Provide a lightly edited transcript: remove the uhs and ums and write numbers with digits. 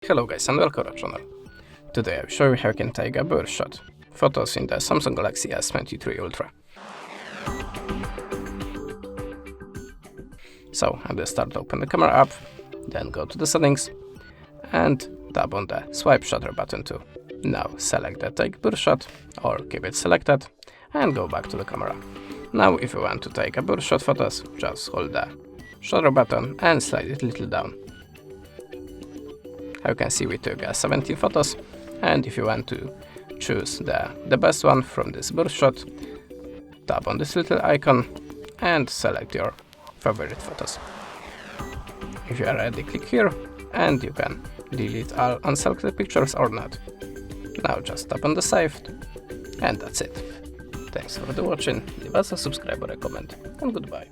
Hello guys and welcome to our channel. Today I will show you how you can take a bird shot photos in the Samsung Galaxy S23 Ultra. So at the start, open the camera app, then go to the settings and tap on the swipe shutter button too. Now select the take bird shot or keep it selected and go back to the camera. Now if you want to take a bird shot photos, just hold the shutter button and slide it a little down. How you can see, we took 17 photos, and if you want to choose the best one from this bird shot, tap on this little icon and select your favorite photos. If you are ready, click here and you can delete all unselected pictures or not. Now just tap on the saved and that's it. Thanks for the watching, leave us a subscribe or a comment, and goodbye.